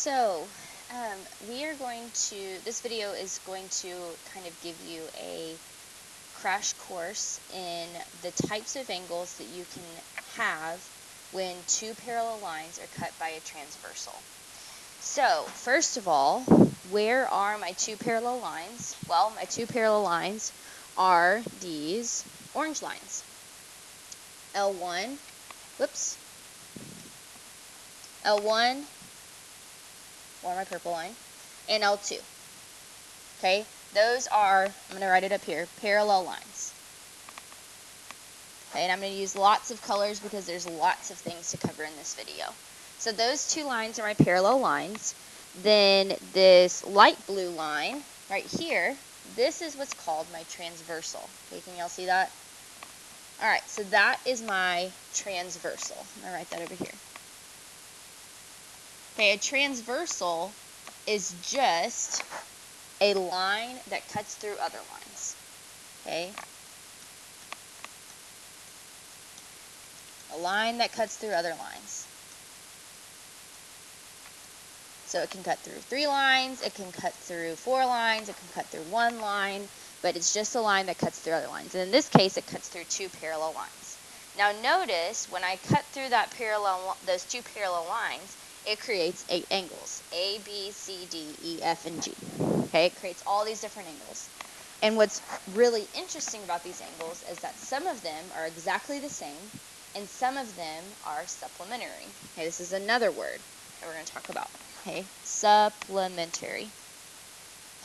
So, this video is going to kind of give you a crash course in the types of angles that you can have when two parallel lines are cut by a transversal. So, first of all, where are my two parallel lines? Well, my two parallel lines are these orange lines. L1, L1, or my purple line, and L2. Okay, those are, I'm going to write it up here, parallel lines. Okay, and I'm going to use lots of colors because there's lots of things to cover in this video. So those two lines are my parallel lines. Then this light blue line right here, this is what's called my transversal. Okay, can y'all see that? All right, so that is my transversal. I'm going to write that over here. Okay, a transversal is just a line that cuts through other lines. Okay? A line that cuts through other lines. So it can cut through 3 lines, it can cut through 4 lines, it can cut through 1 line, but it's just a line that cuts through other lines. And in this case, it cuts through 2 parallel lines. Now notice, when I cut through those 2 parallel lines, it creates 8 angles. A, B, C, D, E, F, and G. Okay, it creates all these different angles. And what's really interesting about these angles is that some of them are exactly the same, and some of them are supplementary. Okay, this is another word that we're going to talk about. Okay, supplementary.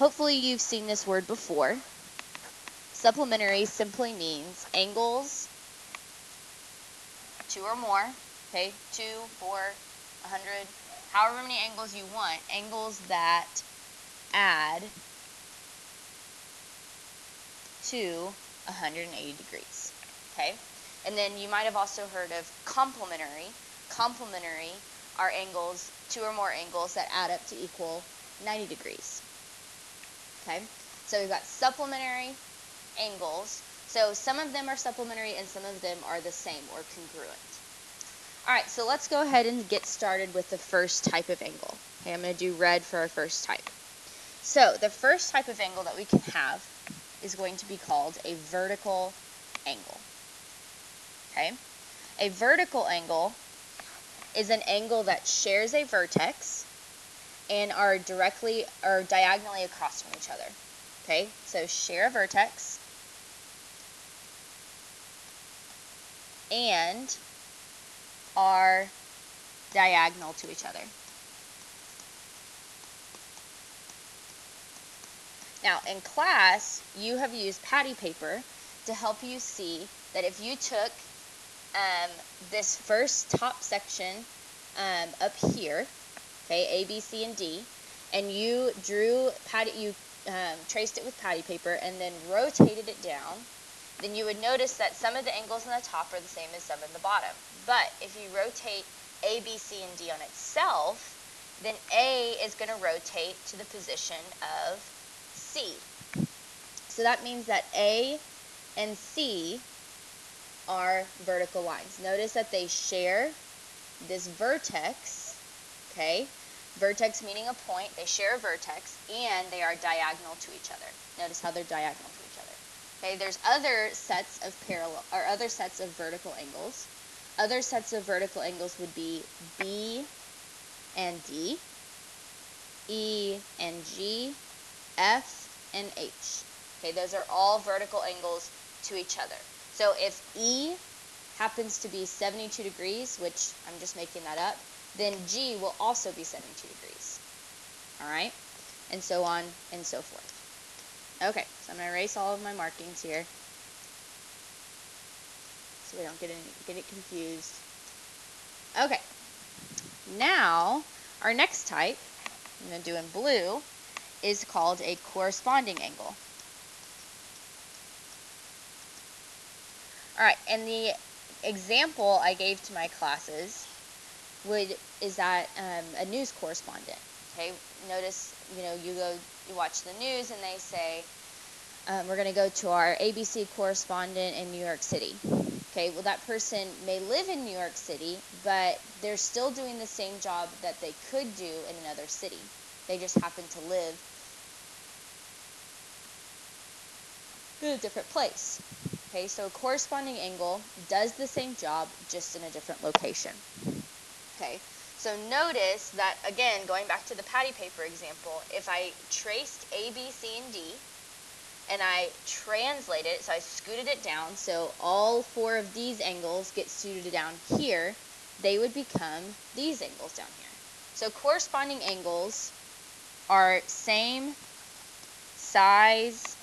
Hopefully you've seen this word before. Supplementary simply means angles, 2 or more, okay, 2, 4, 100, however many angles you want, angles that add to 180 degrees, okay? And then you might have also heard of complementary. Complementary are angles, 2 or more angles that add up to equal 90 degrees, okay? So we've got supplementary angles. So some of them are supplementary and some of them are the same or congruent. All right, so let's go ahead and get started with the first type of angle. Okay, I'm going to do red for our first type. So the first type of angle that we can have is going to be called a vertical angle. Okay? A vertical angle is an angle that shares a vertex and are directly or diagonally across from each other. Okay? So share a vertex and are diagonal to each other. Now, in class, you have used patty paper to help you see that if you took this first top section up here, okay, A, B, C, and D, and you traced it with patty paper and then rotated it down, then you would notice that some of the angles on the top are the same as some in the bottom. But if you rotate A, B, C, and D on itself, then A is going to rotate to the position of C. So that means that A and C are vertical lines. Notice that they share this vertex, okay? Vertex meaning a point. They share a vertex, and they are diagonal to each other. Notice how they're diagonal to each other. Okay, there's other sets of other sets of vertical angles. Other sets of vertical angles would be B and D, E and G, F and H. Okay, those are all vertical angles to each other. So if E happens to be 72 degrees, which I'm just making that up, then G will also be 72 degrees. All right? And so on and so forth. Okay, so I'm going to erase all of my markings here so we don't get it confused. Okay, now our next type, I'm going to do in blue, is called a corresponding angle. All right, and the example I gave to my classes is that a news correspondent. Okay, notice, you watch the news and they say, we're going to go to our ABC correspondent in New York City. Okay, well, that person may live in New York City, but they're still doing the same job that they could do in another city. They just happen to live in a different place. Okay, so a corresponding angle does the same job, just in a different location. Okay, so notice that, again, going back to the patty paper example, if I traced A, B, C, and D, and I translated it, so I scooted it down, so all 4 of these angles get scooted down here, they would become these angles down here. So corresponding angles are same size,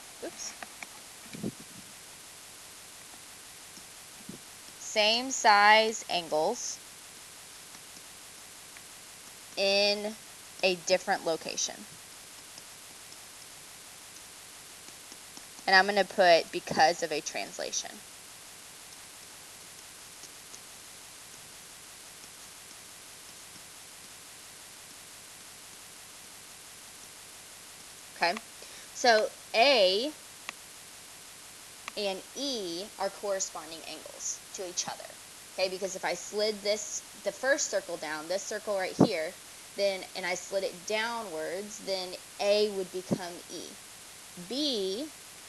same size angles in a different location. And I'm going to put because of a translation. Okay, so A and E are corresponding angles to each other. Okay, because if I slid this, the first circle down, this circle right here, then, and I slid it downwards, then A would become E. B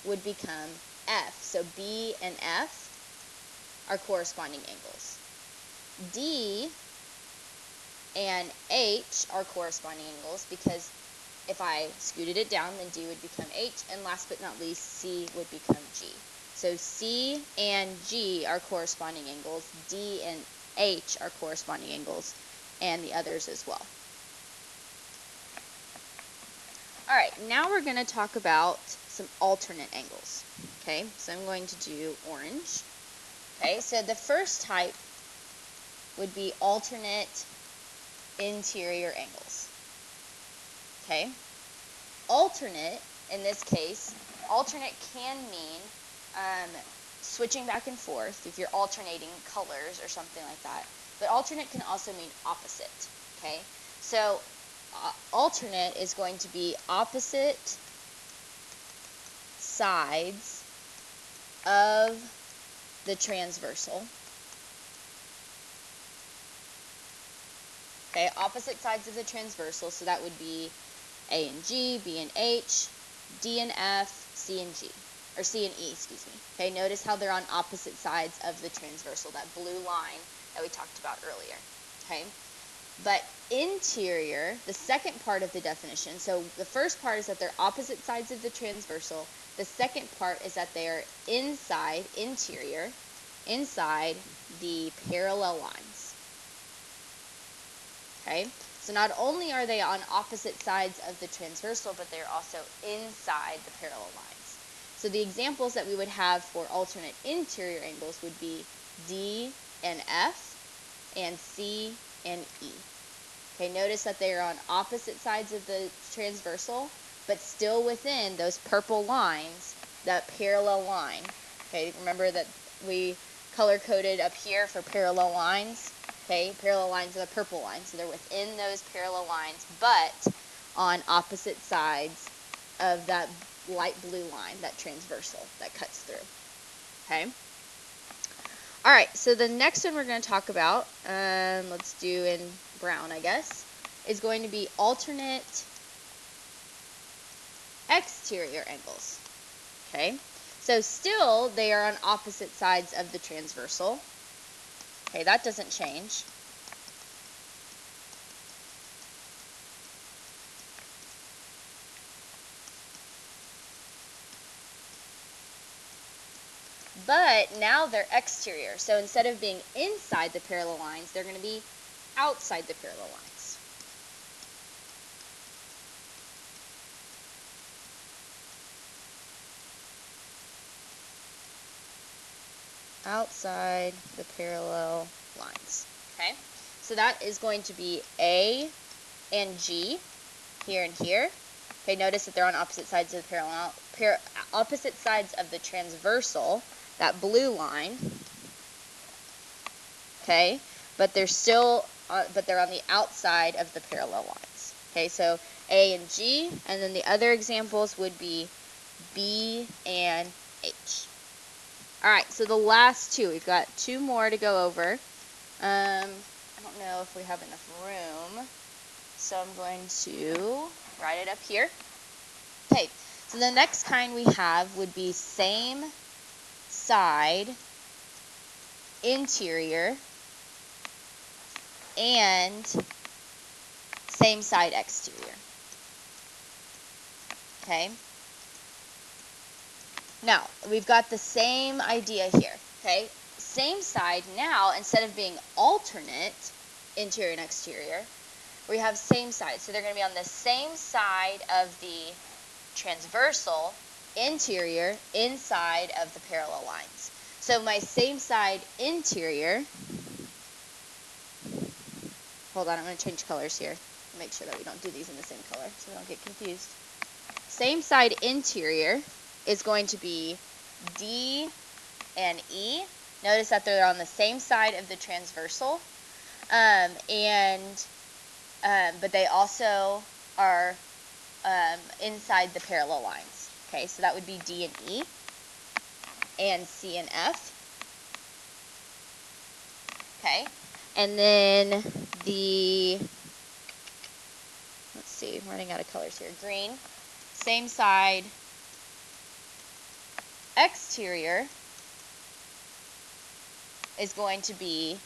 would become F. So B and F are corresponding angles. D and H are corresponding angles because if I scooted it down, then D would become H, and last but not least, C would become G. So C and G are corresponding angles, D and H are corresponding angles, and the others as well. All right, now we're going to talk about some alternate angles. Okay, so I'm going to do orange. Okay, so the first type would be alternate interior angles. Okay, alternate, in this case, alternate can mean switching back and forth if you're alternating colors or something like that. But alternate can also mean opposite. Okay, so alternate is going to be opposite sides of the transversal. Okay, opposite sides of the transversal, so that would be A and G, B and H, D and F, C and G, or C and E, excuse me. Okay, notice how they're on opposite sides of the transversal, that blue line that we talked about earlier. Okay, but interior, the second part of the definition, so the first part is that they're opposite sides of the transversal. The second part is that they are inside, interior, inside the parallel lines. Okay, so not only are they on opposite sides of the transversal, but they're also inside the parallel lines. So the examples that we would have for alternate interior angles would be D and F and C and E. Okay, notice that they are on opposite sides of the transversal, but still within those purple lines, that parallel line. Okay, remember that we color-coded up here for parallel lines. Okay, parallel lines are the purple lines, so they're within those parallel lines, but on opposite sides of that light blue line, that transversal that cuts through. Okay. All right, so the next one we're going to talk about, let's do in brown, I guess, is going to be alternate exterior angles. Okay, so still they are on opposite sides of the transversal. Okay, that doesn't change. But now they're exterior. So instead of being inside the parallel lines, they're going to be outside the parallel lines. Outside the parallel lines. Okay, so that is going to be A and G here and here. Okay, notice that they're on opposite sides of the opposite sides of the transversal, that blue line. Okay, but they're still, they're on the outside of the parallel lines. Okay, so A and G, and then the other examples would be B and H. All right, so the last two, we've got two more to go over. I don't know if we have enough room, so I'm going to write it up here. Okay, so the next kind we have would be same side interior and same side exterior. Okay. Now, we've got the same idea here. Okay. Same side now, instead of being alternate interior and exterior, we have same side. So they're going to be on the same side of the transversal interior inside of the parallel lines. So my same side interior, hold on, I'm going to change colors here. Make sure that we don't do these in the same color so we don't get confused. Same side interior is going to be D and E. Notice that they're on the same side of the transversal, but they also are inside the parallel lines. Okay, so that would be D and E, and C and F. Okay, and then let's see, I'm running out of colors here. Green, same side exterior is going to be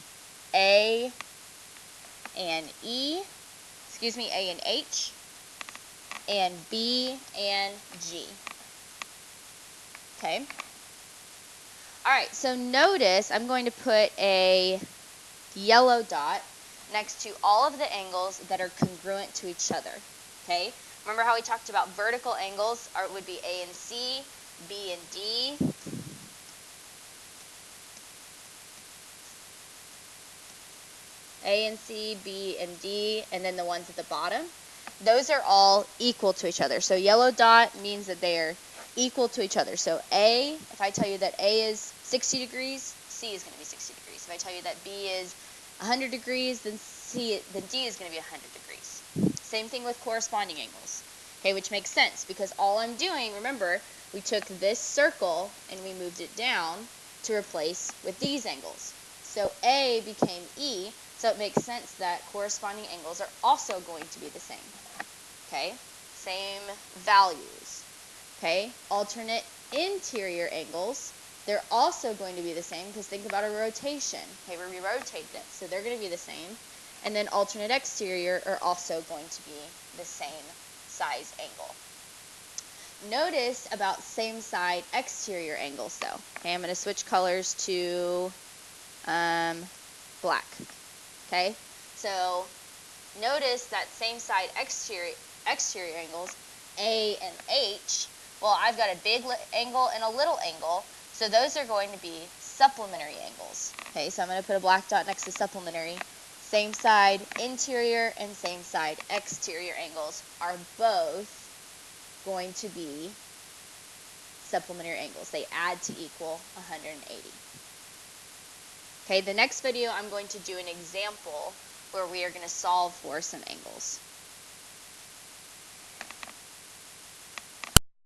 A and E, A and H, and B and G. Okay. All right, so notice I'm going to put a yellow dot next to all of the angles that are congruent to each other. Okay. Remember how we talked about vertical angles would be A and C, B and D, A and C, B and D, and then the ones at the bottom. Those are all equal to each other. So yellow dot means that they are equal to each other. So A, if I tell you that A is 60 degrees, C is going to be 60 degrees. If I tell you that B is 100 degrees, then D is going to be 100 degrees. Same thing with corresponding angles. Okay, which makes sense because all I'm doing, remember, we took this circle and we moved it down to replace with these angles. So A became E, so it makes sense that corresponding angles are also going to be the same. Okay, same values. Okay, alternate interior angles, they're also going to be the same because think about a rotation. Okay, where we rotate this, so they're going to be the same. And then alternate exterior are also going to be the same size angle. Notice about same side exterior angles though. Okay, I'm going to switch colors to black. Okay, so notice that same side exterior angles, A and H, well, I've got a big angle and a little angle, so those are going to be supplementary angles. Okay, so I'm going to put a black dot next to supplementary. Same side interior and same side exterior angles are both going to be supplementary angles. They add to equal 180. Okay, the next video I'm going to do an example where we are going to solve for some angles.